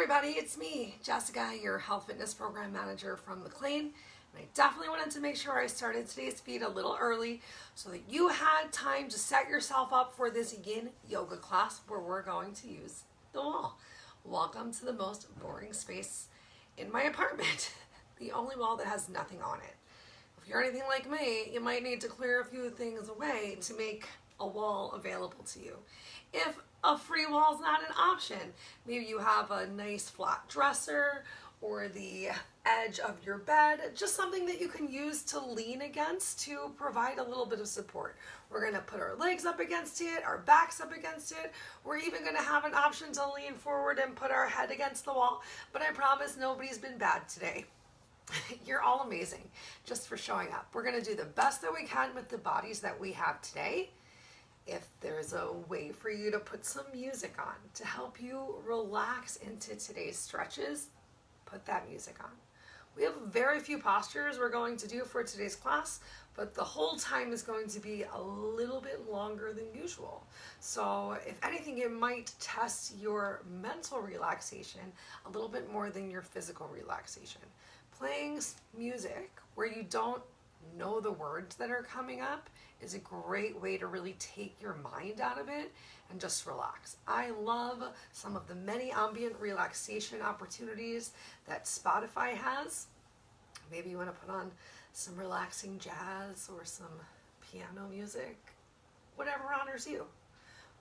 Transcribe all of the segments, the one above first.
Everybody, it's me, Jessica, your health fitness program manager from Reclined. And I definitely wanted to make sure I started today's feed a little early so that you had time to set yourself up for this yin yoga class where we're going to use the wall. Welcome to the most boring space in my apartment, the only wall that has nothing on it. If you're anything like me, you might need to clear a few things away to make a wall available to you. If a free wall is not an option, maybe you have a nice flat dresser or the edge of your bed, just something that you can use to lean against to provide a little bit of support. We're going to put our legs up against it, our backs up against it. We're even going to have an option to lean forward and put our head against the wall, but I promise nobody's been bad today. You're all amazing just for showing up. We're going to do the best that we can with the bodies that we have today. If there's a way for you to put some music on to help you relax into today's stretches, put that music on. We have very few postures we're going to do for today's class, but the whole time is going to be a little bit longer than usual. So if anything, it might test your mental relaxation a little bit more than your physical relaxation. Playing music where you don't know the words that are coming up is a great way to really take your mind out of it and just relax. I love some of the many ambient relaxation opportunities that Spotify has. Maybe you want to put on some relaxing jazz or some piano music, whatever honors you.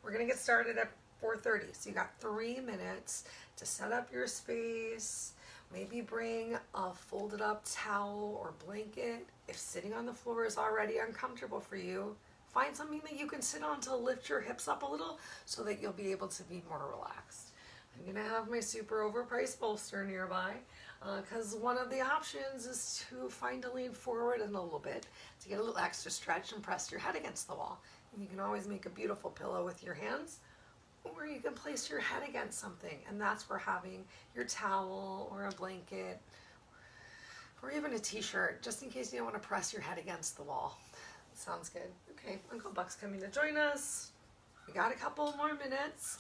We're going to get started at 4:30, so you got 3 minutes to set up your space. Maybe bring a folded up towel or blanket. If sitting on the floor is already uncomfortable for you, find something that you can sit on to lift your hips up a little so that you'll be able to be more relaxed. I'm gonna have my super overpriced bolster nearby because one of the options is to find a lean forward and a little bit to get a little extra stretch and press your head against the wall. And you can always make a beautiful pillow with your hands, or you can place your head against something, and that's where having your towel or a blanket or even a t-shirt, just in case you don't want to press your head against the wall. Sounds good. Okay, Uncle Buck's coming to join us. We got a couple more minutes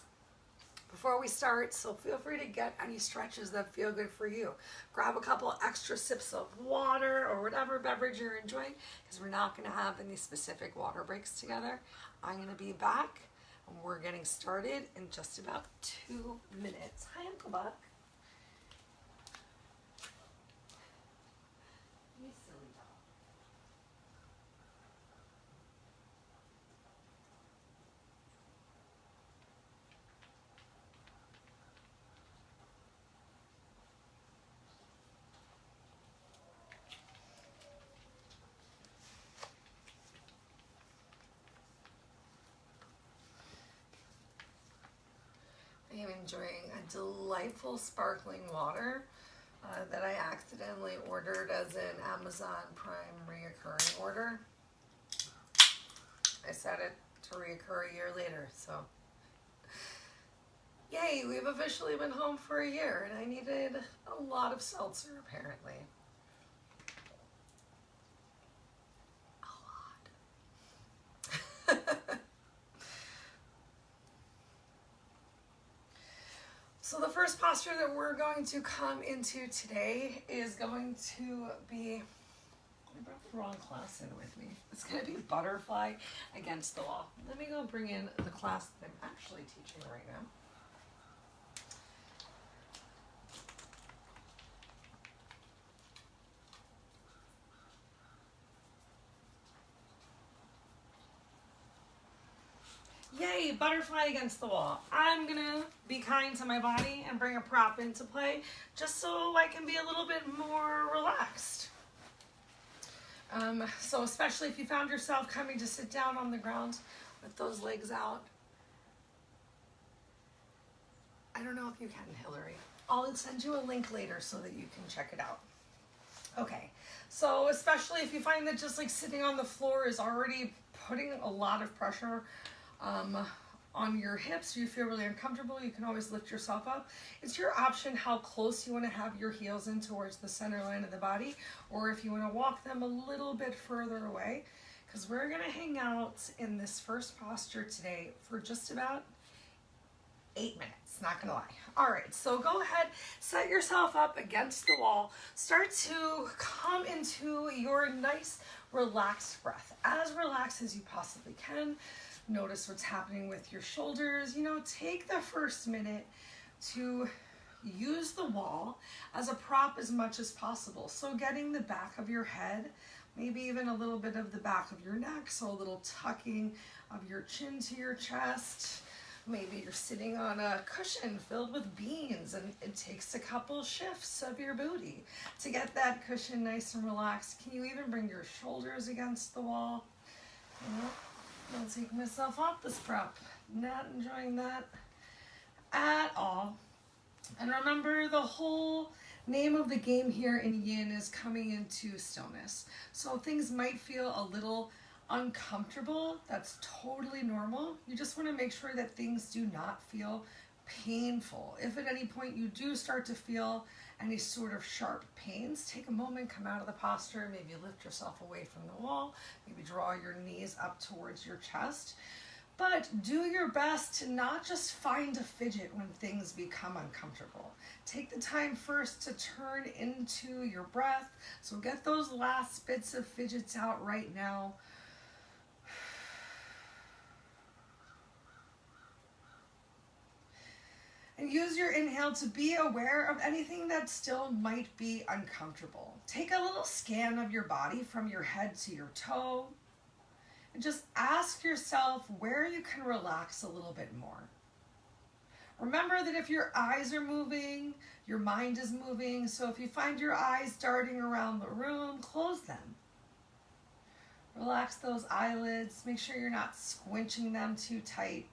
before we start, so feel free to get any stretches that feel good for you. Grab a couple extra sips of water or whatever beverage you're enjoying, because we're not going to have any specific water breaks together. I'm going to be back. We're getting started in just about 2 minutes. Hi, Uncle Buck. You silly dog. I am enjoying a delightful sparkling water that I accidentally ordered as an Amazon Prime reoccurring order. I set it to reoccur a year later, so yay, we've officially been home for a year, and I needed a lot of seltzer apparently. A lot. So the first posture that we're going to come into today is going to be, I brought the wrong class in with me. It's going to be butterfly against the wall. Let me go bring in the class that I'm actually teaching right now. Yay, butterfly against the wall. I'm gonna be kind to my body and bring a prop into play just so I can be a little bit more relaxed. So especially if you found yourself coming to sit down on the ground with those legs out. I don't know if you can, Hillary. I'll send you a link later so that you can check it out. Okay, so especially if you find that just like sitting on the floor is already putting a lot of pressure on your hips, you feel really uncomfortable, you can always lift yourself up. It's your option how close you want to have your heels in towards the center line of the body, or if you want to walk them a little bit further away, because we're going to hang out in this first posture today for just about 8 minutes. It's not gonna lie. All right, so go ahead, set yourself up against the wall. Start to come into your nice relaxed breath. As relaxed as you possibly can. Notice what's happening with your shoulders. You know, take the first minute to use the wall as a prop as much as possible. So getting the back of your head, maybe even a little bit of the back of your neck, so a little tucking of your chin to your chest. Maybe you're sitting on a cushion filled with beans and it takes a couple shifts of your booty to get that cushion nice and relaxed. Can you even bring your shoulders against the wall? You know, I'll take myself off this prop. Not enjoying that at all. And remember, the whole name of the game here in yin is coming into stillness. So things might feel a little uncomfortable. That's totally normal. You just want to make sure that things do not feel painful. If at any point you do start to feel any sort of sharp pains, take a moment, come out of the posture, maybe lift yourself away from the wall, maybe draw your knees up towards your chest. But do your best to not just find a fidget when things become uncomfortable. Take the time first to turn into your breath. So get those last bits of fidgets out right now. And use your inhale to be aware of anything that still might be uncomfortable. Take a little scan of your body from your head to your toe. And just ask yourself where you can relax a little bit more. Remember that if your eyes are moving, your mind is moving. So if you find your eyes darting around the room, close them. Relax those eyelids. Make sure you're not squinching them too tight.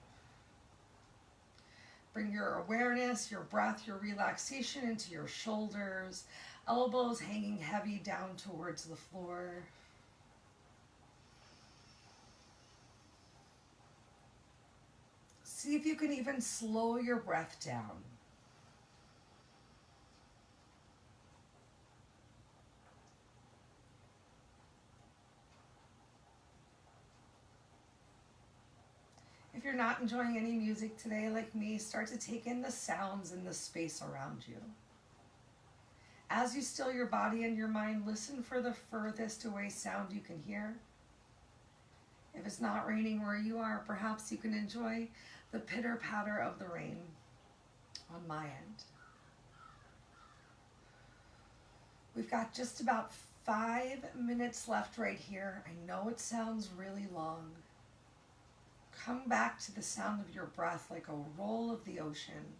Bring your awareness, your breath, your relaxation into your shoulders, elbows hanging heavy down towards the floor. See if you can even slow your breath down. If you're not enjoying any music today like me, start to take in the sounds in the space around you. As you still your body and your mind, listen for the furthest away sound you can hear. If it's not raining where you are, perhaps you can enjoy the pitter-patter of the rain on my end. We've got just about 5 minutes left right here. I know it sounds really long. Come back to the sound of your breath like a roll of the ocean.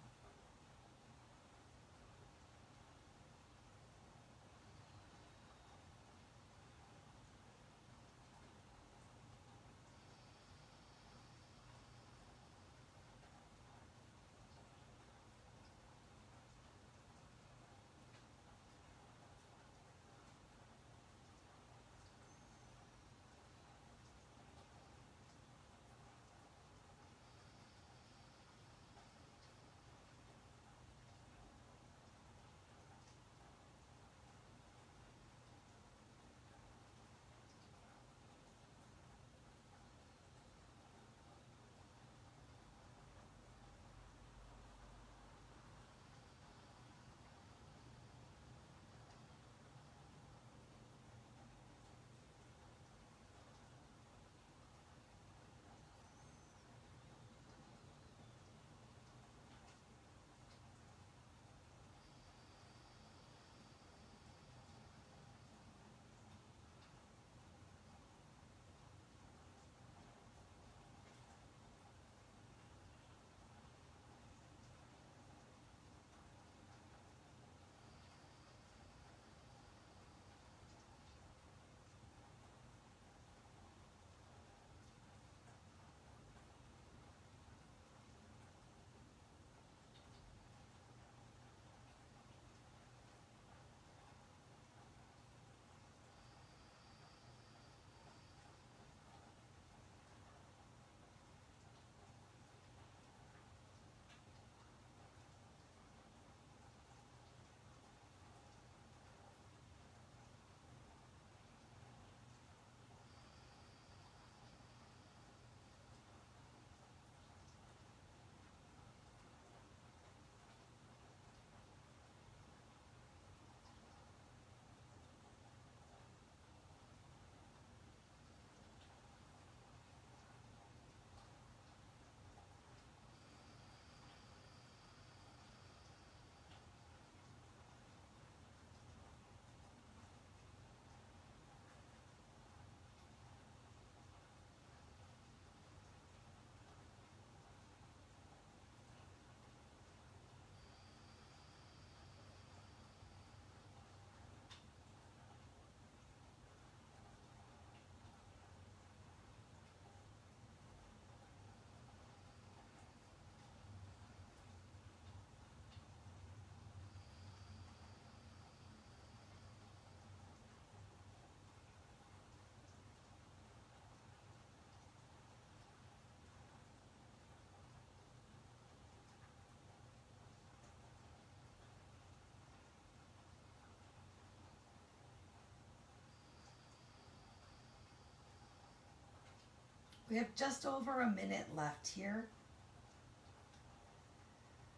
We have just over a minute left here.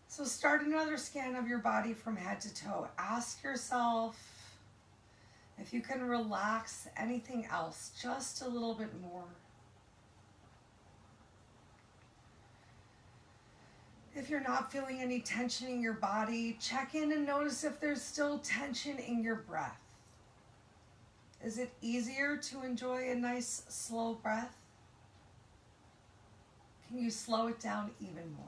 So start another scan of your body from head to toe. Ask yourself if you can relax anything else just a little bit more. If you're not feeling any tension in your body, check in and notice if there's still tension in your breath. Is it easier to enjoy a nice slow breath? Can you slow it down even more?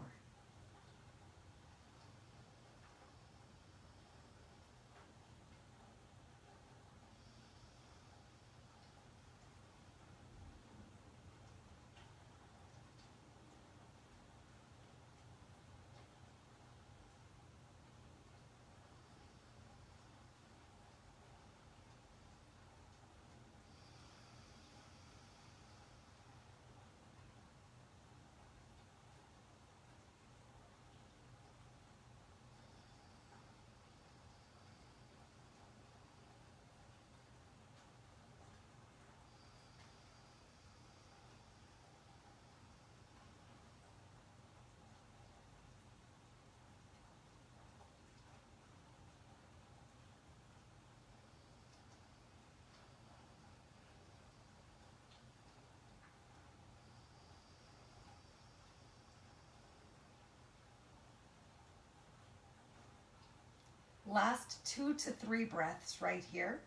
Last 2 to 3 breaths right here.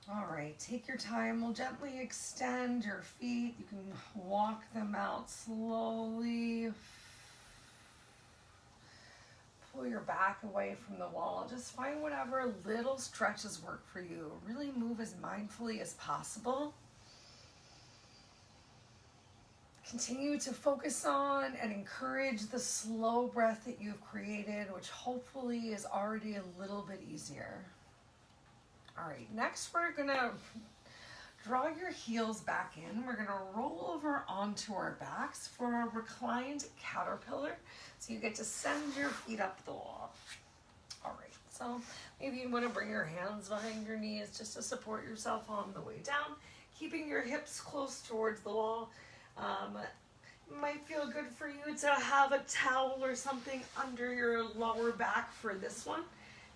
All right, take your time. We'll gently extend your feet. You can walk them out slowly. Pull your back away from the wall. Just find whatever little stretches work for you. Really move as mindfully as possible. Continue to focus on and encourage the slow breath that you've created, which hopefully is already a little bit easier. All right, next we're gonna draw your heels back in. We're gonna roll over onto our backs for a reclined caterpillar. So you get to send your feet up the wall. All right, so maybe you wanna bring your hands behind your knees just to support yourself on the way down, keeping your hips close towards the wall. It might feel good for you to have a towel or something under your lower back for this one.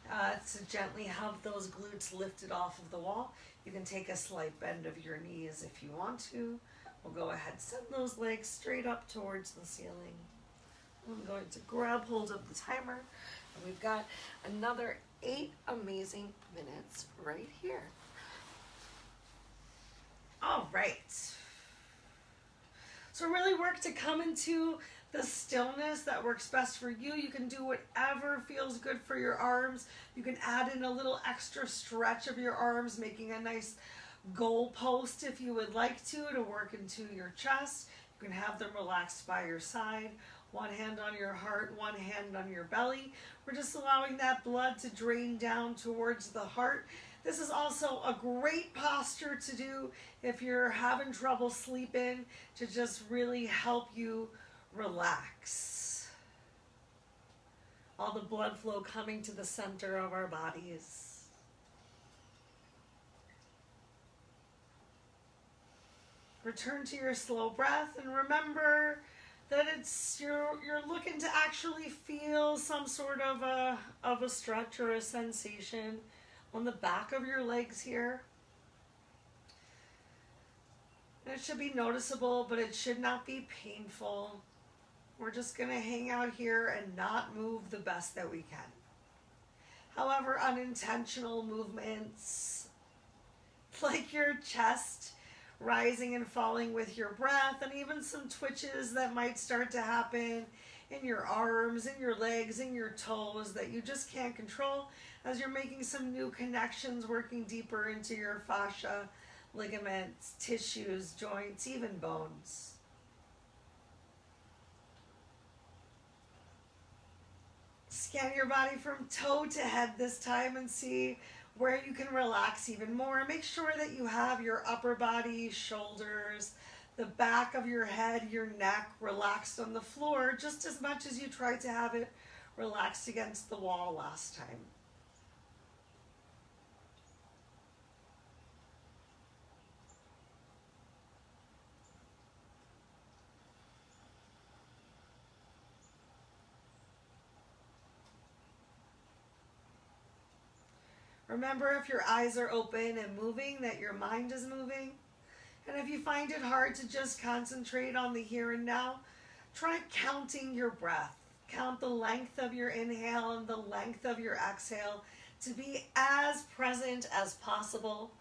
To gently have those glutes lifted off of the wall. You can take a slight bend of your knees if you want to. We'll go ahead, send those legs straight up towards the ceiling. I'm going to grab hold of the timer, and we've got another 8 amazing minutes right here. All right. So really work to come into the stillness that works best for you. You can do whatever feels good for your arms. You can add in a little extra stretch of your arms, making a nice goal post if you would like to work into your chest. You can have them relaxed by your side. One hand on your heart, one hand on your belly. We're just allowing that blood to drain down towards the heart. This is also a great posture to do if you're having trouble sleeping, to just really help you relax. All the blood flow coming to the center of our bodies. Return to your slow breath, and remember that you're looking to actually feel some sort of a stretch or a sensation on the back of your legs here. And it should be noticeable, but it should not be painful. We're just going to hang out here and not move the best that we can. However, unintentional movements, like your chest rising and falling with your breath, and even some twitches that might start to happen in your arms, in your legs, in your toes that you just can't control as you're making some new connections, working deeper into your fascia, ligaments, tissues, joints, even bones. Scan your body from toe to head this time and see Where you can relax even more, make sure that you have your upper body, shoulders, the back of your head, your neck relaxed on the floor just as much as you tried to have it relaxed against the wall last time. Remember, if your eyes are open and moving, that your mind is moving. And if you find it hard to just concentrate on the here and now, try counting your breath. Count the length of your inhale and the length of your exhale to be as present as possible.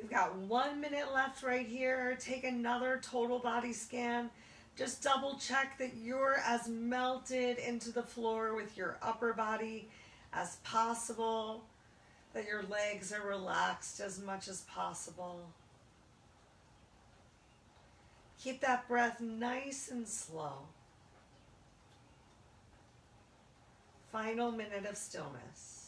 We've got 1 minute left right here. Take another total body scan. Just double check that you're as melted into the floor with your upper body as possible, that your legs are relaxed as much as possible. Keep that breath nice and slow. Final minute of stillness.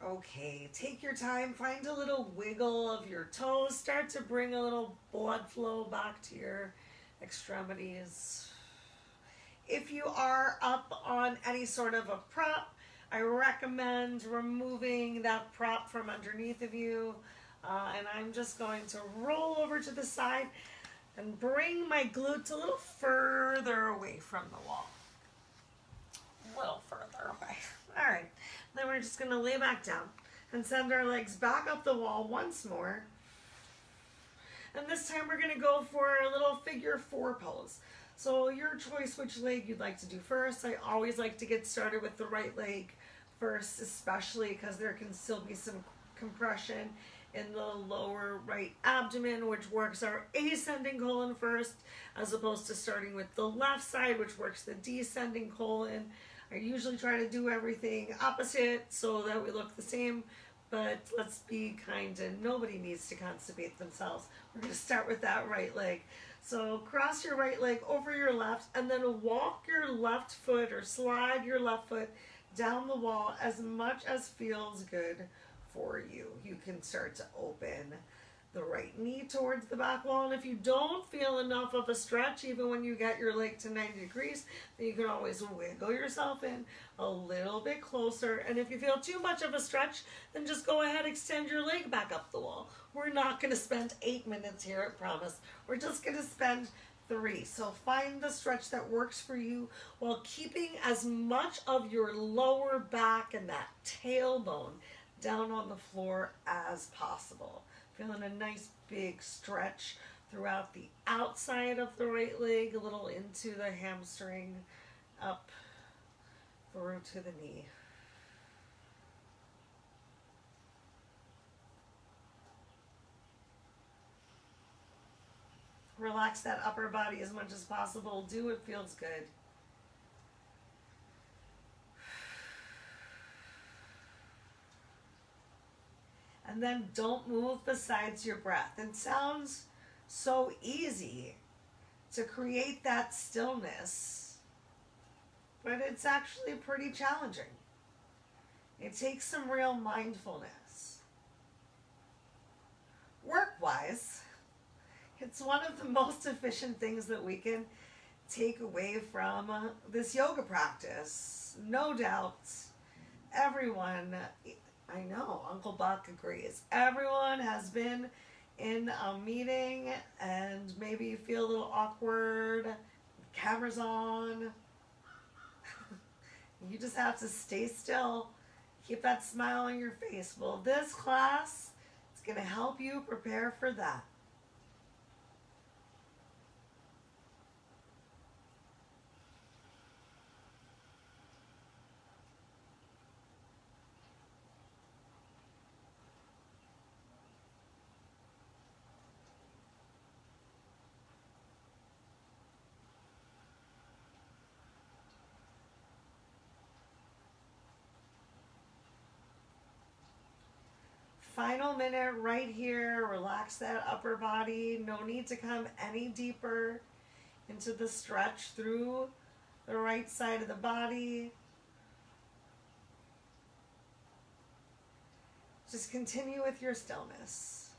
Okay, take your time, find a little wiggle of your toes, start to bring a little blood flow back to your extremities. If you are up on any sort of a prop, I recommend removing that prop from underneath of you. And I'm just going to roll over to the side and bring my glutes a little further away from the wall. A little further away. All right, then we're just gonna lay back down and send our legs back up the wall once more. And this time we're gonna go for a little figure 4 pose. So your choice which leg you'd like to do first. I always like to get started with the right leg first, especially because there can still be some compression in the lower right abdomen, which works our ascending colon first, as opposed to starting with the left side, which works the descending colon. I usually try to do everything opposite so that we look the same, but let's be kind and nobody needs to constipate themselves. We're going to start with that right leg. So cross your right leg over your left and then walk your left foot or slide your left foot down the wall as much as feels good for you. You can start to open the right knee towards the back wall, and if you don't feel enough of a stretch, even when you get your leg to 90 degrees, then you can always wiggle yourself in a little bit closer. And if you feel too much of a stretch, then just go ahead, extend your leg back up the wall. We're not going to spend 8 minutes here, I promise. We're just going to spend 3. So find the stretch that works for you while keeping as much of your lower back and that tailbone down on the floor as possible. Feeling a nice big stretch throughout the outside of the right leg, a little into the hamstring, up through to the knee. Relax that upper body as much as possible. Do what feels good. And then don't move besides your breath. It sounds so easy to create that stillness, but it's actually pretty challenging. It takes some real mindfulness. Work-wise, it's one of the most efficient things that we can take away from this yoga practice. No doubt, everyone, I know, Uncle Buck agrees. Everyone has been in a meeting and maybe you feel a little awkward, camera's on. You just have to stay still, keep that smile on your face. Well, this class is going to help you prepare for that. Final minute right here. Relax that upper body. No need to come any deeper into the stretch through the right side of the body. Just continue with your stillness.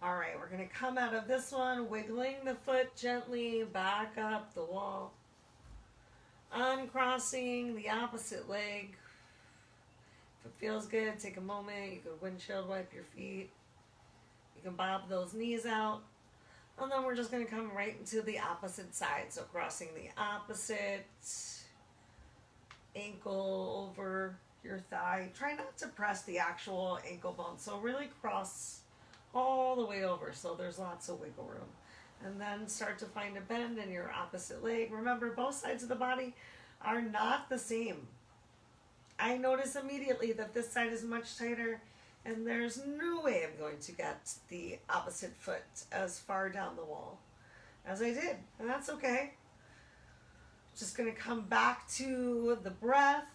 All right, we're going to come out of this one, wiggling the foot gently back up the wall. Uncrossing the opposite leg. If it feels good, take a moment. You could windshield wipe your feet. You can bob those knees out. And then we're just going to come right into the opposite side. So crossing the opposite ankle over your thigh. Try not to press the actual ankle bone. So really cross all the way over so there's lots of wiggle room. And then start to find a bend in your opposite leg. Remember, both sides of the body are not the same. I notice immediately that this side is much tighter, and there's no way I'm going to get the opposite foot as far down the wall as I did, and that's okay. Just going to come back to the breath,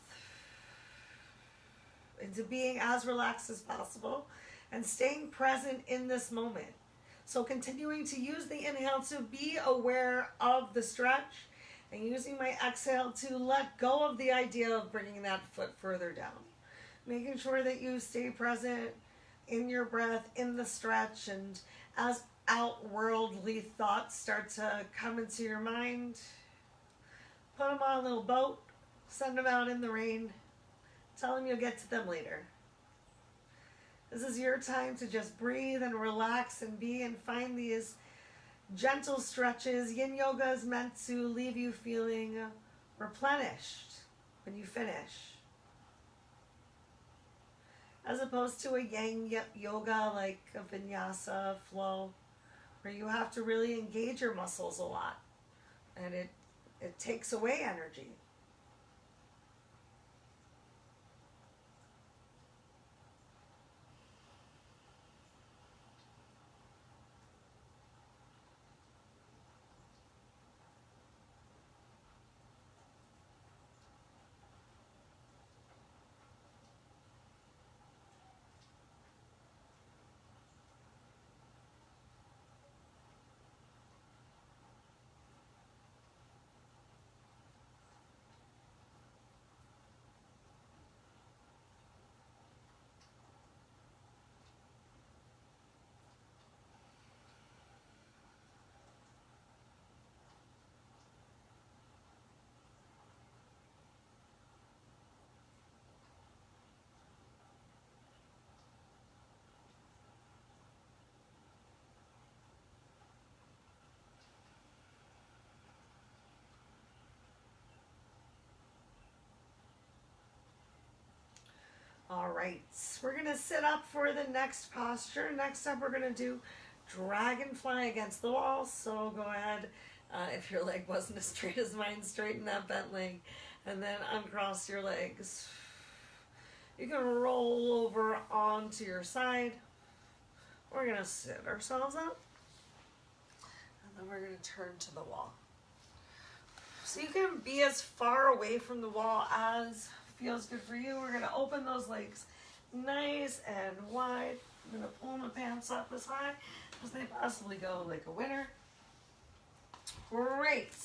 into being as relaxed as possible, and staying present in this moment. So continuing to use the inhale to be aware of the stretch, and using my exhale to let go of the idea of bringing that foot further down. Making sure that you stay present in your breath, in the stretch, and as outworldly thoughts start to come into your mind, put them on a little boat, send them out in the rain, tell them you'll get to them later. This is your time to just breathe and relax and be and find these gentle stretches. Yin yoga is meant to leave you feeling replenished when you finish, as opposed to a yang yoga like a vinyasa flow where you have to really engage your muscles a lot and it takes away energy. All right, we're going to sit up for the next posture. Next up, we're going to do Dragonfly against the wall. So go ahead, if your leg wasn't as straight as mine, straighten that bent leg, and then uncross your legs. You can roll over onto your side. We're going to sit ourselves up, and then we're going to turn to the wall. So you can be as far away from the wall as feels good for you. We're going to open those legs nice and wide. I'm going to pull my pants up as high as they possibly go, like a winner. Great.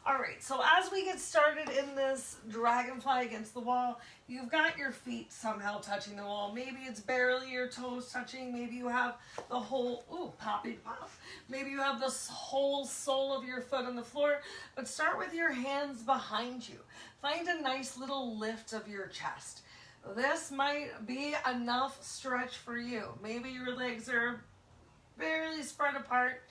All right, so as we get started in this Dragonfly against the wall, you've got your feet somehow touching the wall. Maybe it's barely your toes touching. Maybe you have the whole, ooh, poppy pop. Maybe you have the whole sole of your foot on the floor. But start with your hands behind you. Find a nice little lift of your chest. This might be enough stretch for you. Maybe your legs are barely spread apart,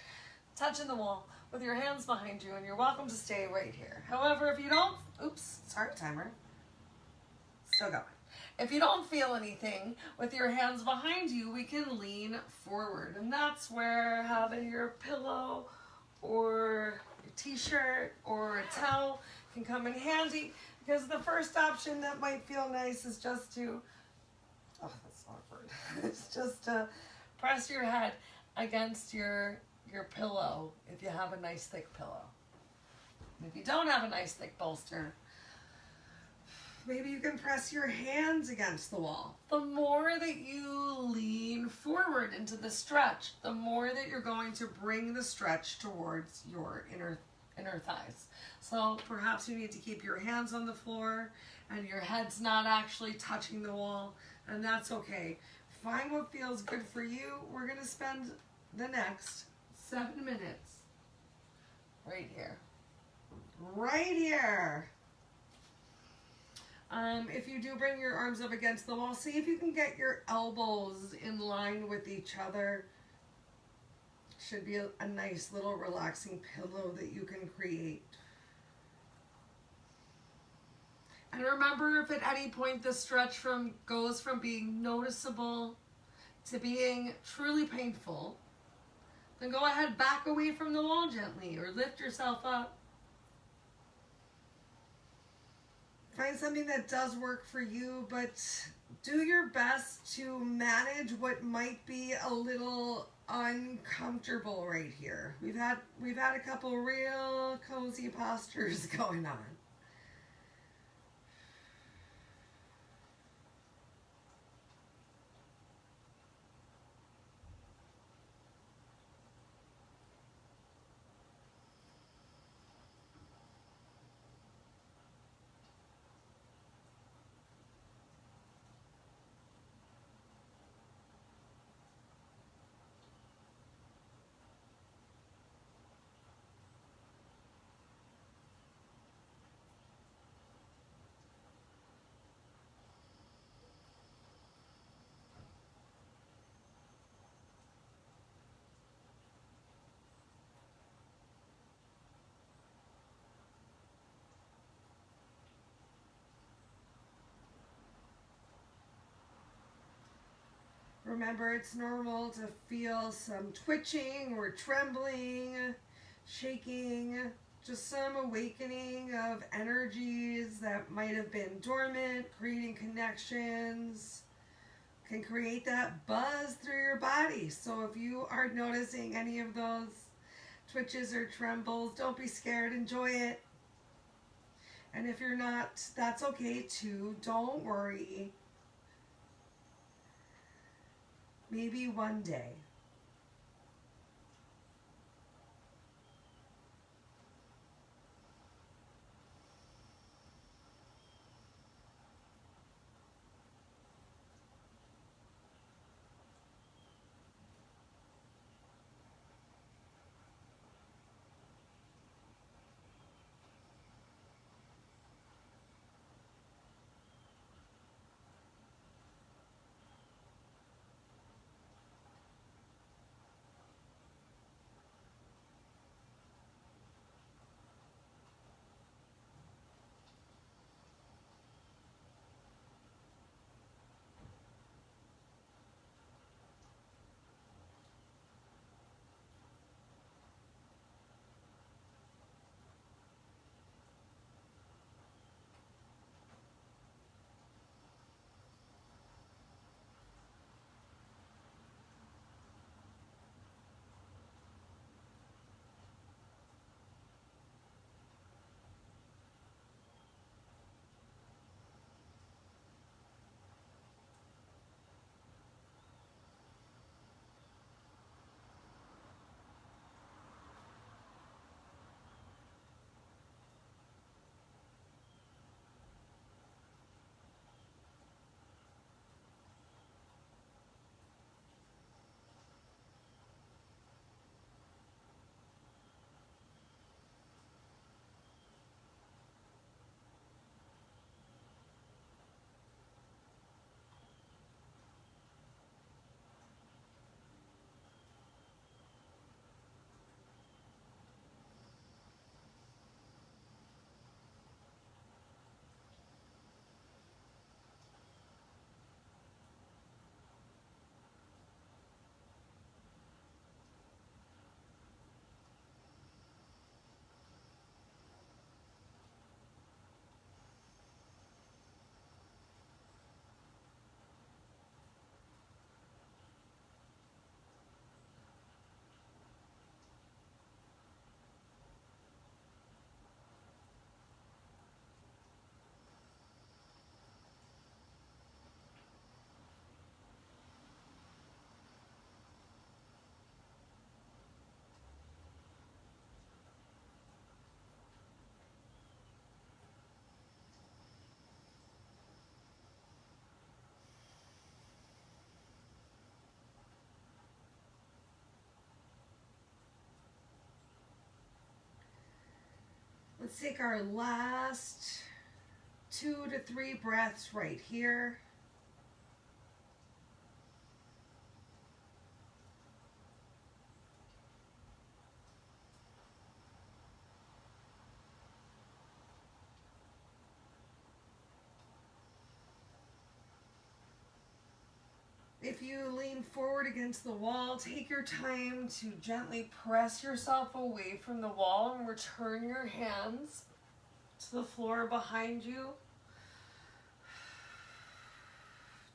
touching the wall, with your hands behind you, and you're welcome to stay right here. However, if you don't, oops, sorry, timer, still going. If you don't feel anything with your hands behind you, we can lean forward, and that's where having your pillow or your t-shirt or a towel can come in handy, because the first option that might feel nice is just to, oh, that's not a word, it's just to press your head against your pillow if you have a nice thick pillow. And if you don't have a nice thick bolster, maybe you can press your hands against the wall. The more that you lean forward into the stretch, the more that you're going to bring the stretch towards your inner thighs. So perhaps you need to keep your hands on the floor and your head's not actually touching the wall, and that's okay. Find what feels good for you. We're going to spend the next 7 minutes right here. Right here. If you do bring your arms up against the wall, see if you can get your elbows in line with each other. Should be a nice little relaxing pillow that you can create. And remember, if at any point the stretch goes from being noticeable to being truly painful, then go ahead, back away from the wall gently or lift yourself up. Find something that does work for you, but do your best to manage what might be a little uncomfortable right here. We've had a couple real cozy postures going on. Remember, it's normal to feel some twitching or trembling, shaking, just some awakening of energies that might have been dormant, creating connections. Can create that buzz through your body. So if you are noticing any of those twitches or trembles, don't be scared, enjoy it. And if you're not, that's okay too, don't worry. Maybe one day. Let's take our last 2 to 3 breaths right here. If you lean forward against the wall, take your time to gently press yourself away from the wall and return your hands to the floor behind you.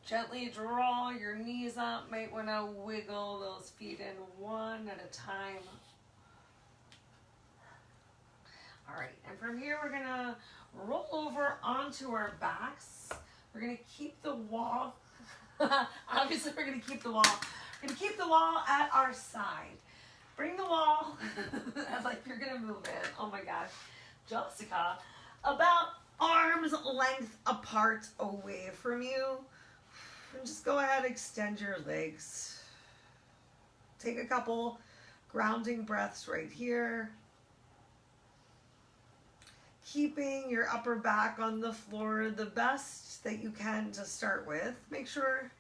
Gently draw your knees up. Might want to wiggle those feet in one at a time. All right, and from here we're gonna roll over onto our backs. We're gonna keep the wall. Obviously, we're going to keep the wall. We're going to keep the wall at our side. Bring the wall, like you're going to move it. Oh my gosh. Jessica, about arm's length apart away from you. And just go ahead, extend your legs. Take a couple grounding breaths right here. Keeping your upper back on the floor the best that you can to start with. Make sure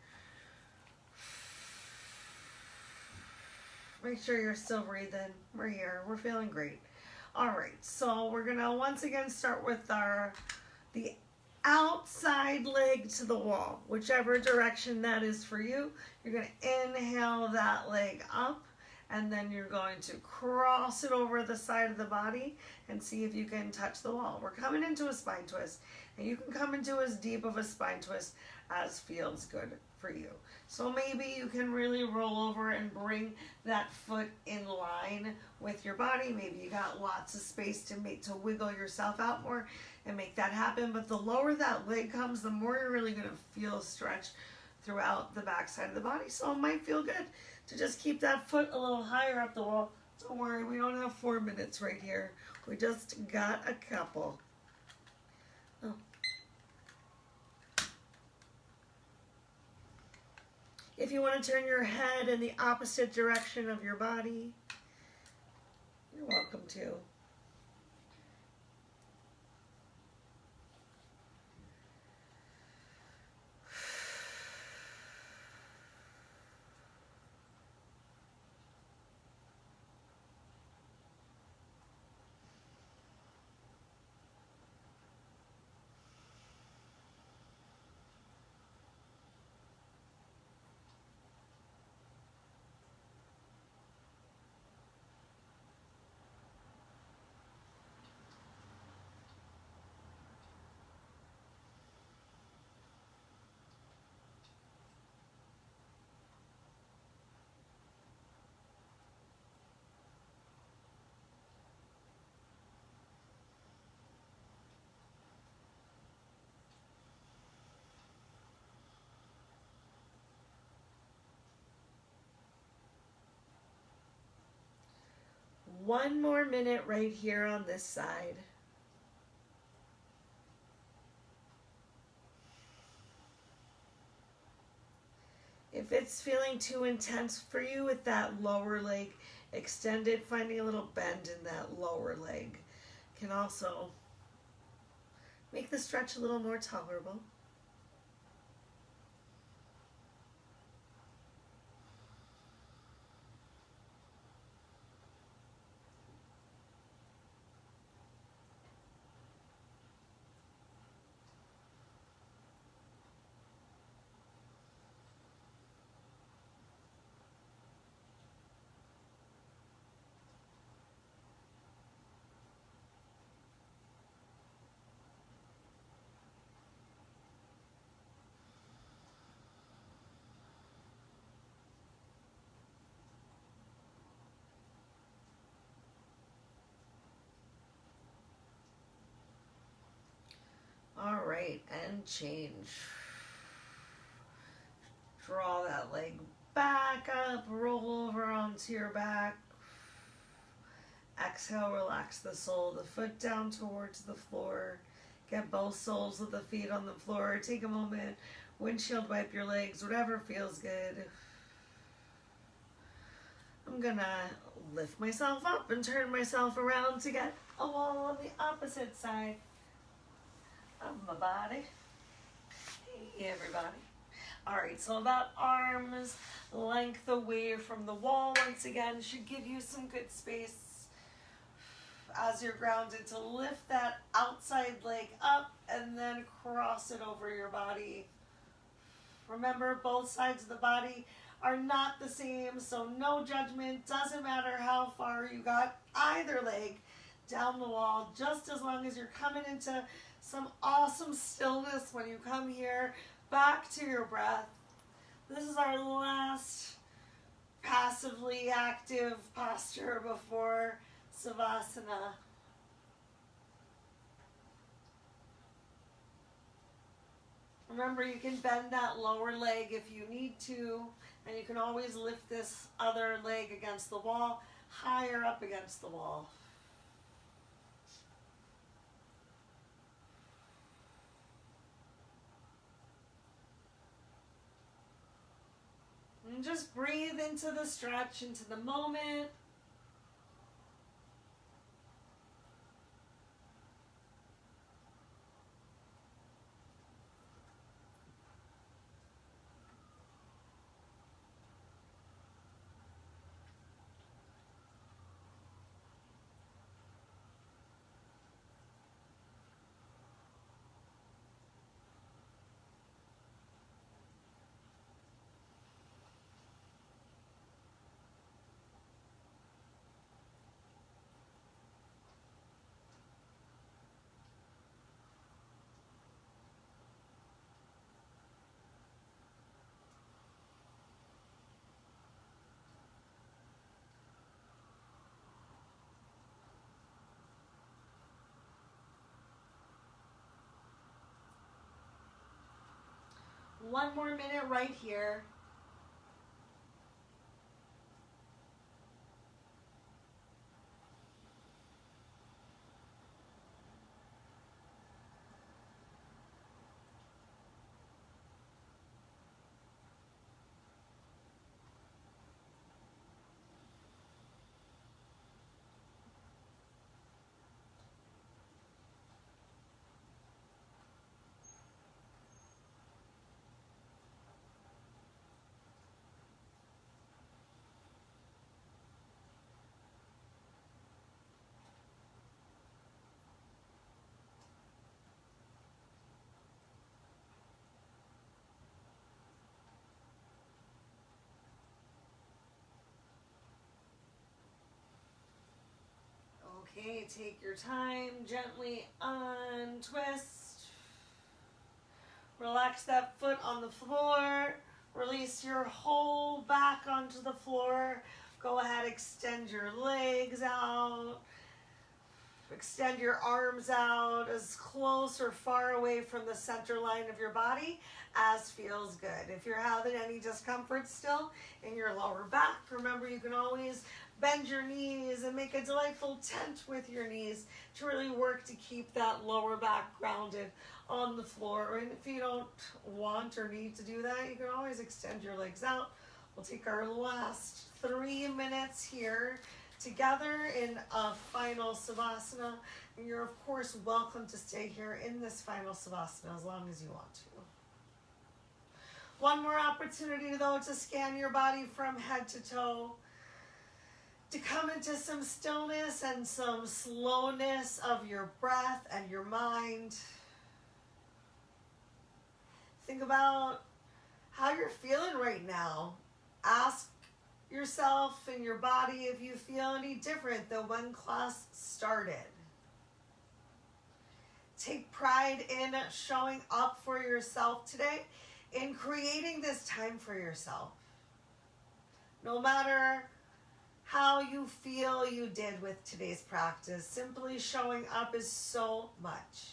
you're still breathing. We're here. We're feeling great. All right, so we're gonna once again start with the outside leg to the wall, whichever direction that is for you. You're gonna inhale that leg up, and then you're going to cross it over the side of the body and see if you can touch the wall. We're coming into a spine twist, and you can come into as deep of a spine twist as feels good for you. So maybe you can really roll over and bring that foot in line with your body. Maybe you got lots of space to wiggle yourself out more and make that happen. But the lower that leg comes, the more you're really going to feel stretch throughout the back side of the body. So it might feel good to just keep that foot a little higher up the wall. Don't worry, we don't have 4 minutes right here. We just got a couple. Oh. If you want to turn your head in the opposite direction of your body, you're welcome to. One more minute right here on this side. If it's feeling too intense for you with that lower leg, extend it, finding a little bend in that lower leg can also make the stretch a little more tolerable. All right, and change. Draw that leg back up, roll over onto your back. Exhale, relax the sole of the foot down towards the floor. Get both soles of the feet on the floor. Take a moment, windshield wipe your legs, whatever feels good. I'm gonna lift myself up and turn myself around to get a wall on the opposite side of my body. Hey everybody. Alright, so that arm's length away from the wall once again should give you some good space as you're grounded to lift that outside leg up and then cross it over your body. Remember, both sides of the body are not the same, so no judgment. Doesn't matter how far you got either leg down the wall, just as long as you're coming into some awesome stillness when you come here, back to your breath. This is our last passively active posture before Savasana. Remember, you can bend that lower leg if you need to, and you can always lift this other leg against the wall, higher up against the wall. And just breathe into the stretch, into the moment. One more minute right here. Okay, take your time, gently untwist. Relax that foot on the floor. Release your whole back onto the floor. Go ahead, extend your legs out. Extend your arms out as close or far away from the center line of your body as feels good. If you're having any discomfort still in your lower back, remember you can always bend your knees and make a delightful tent with your knees to really work to keep that lower back grounded on the floor. And if you don't want or need to do that, you can always extend your legs out. We'll take our last 3 minutes here together in a final Savasana. And you're of course welcome to stay here in this final Savasana as long as you want to. One more opportunity though to scan your body from head to toe, to come into some stillness and some slowness of your breath and your mind. Think about how you're feeling right now. Ask yourself and your body if you feel any different than when class started. Take pride in showing up for yourself today, in creating this time for yourself. No matter how you feel you did with today's practice, simply showing up is so much.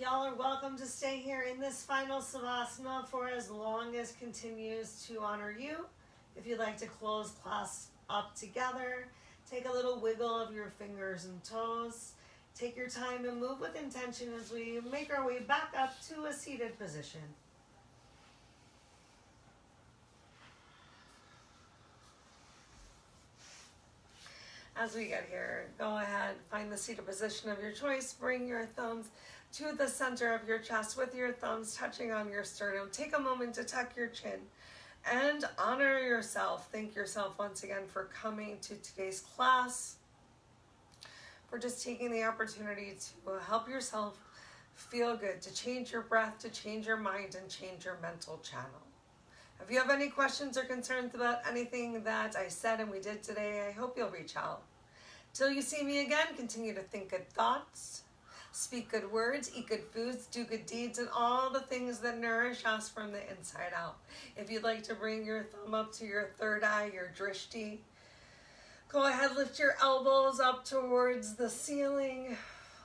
y'all are welcome to stay here in this final Savasana for as long as continues to honor you. If you'd like to close class up together, take a little wiggle of your fingers and toes. Take your time and move with intention as we make our way back up to a seated position. As we get here, go ahead, find the seated position of your choice. Bring your thumbs to the center of your chest with your thumbs touching on your sternum. Take a moment to tuck your chin and honor yourself. Thank yourself once again for coming to today's class, for just taking the opportunity to help yourself feel good, to change your breath, to change your mind, and change your mental channel. If you have any questions or concerns about anything that I said and we did today, I hope you'll reach out. Till you see me again, continue to think good thoughts, speak good words, eat good foods, do good deeds, and all the things that nourish us from the inside out. If you'd like to bring your thumb up to your third eye, your drishti, go ahead, lift your elbows up towards the ceiling.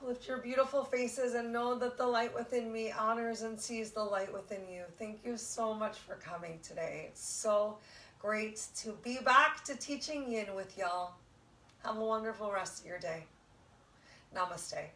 Lift your beautiful faces and know that the light within me honors and sees the light within you. Thank you so much for coming today. It's so great to be back to teaching yin with y'all. Have a wonderful rest of your day. Namaste.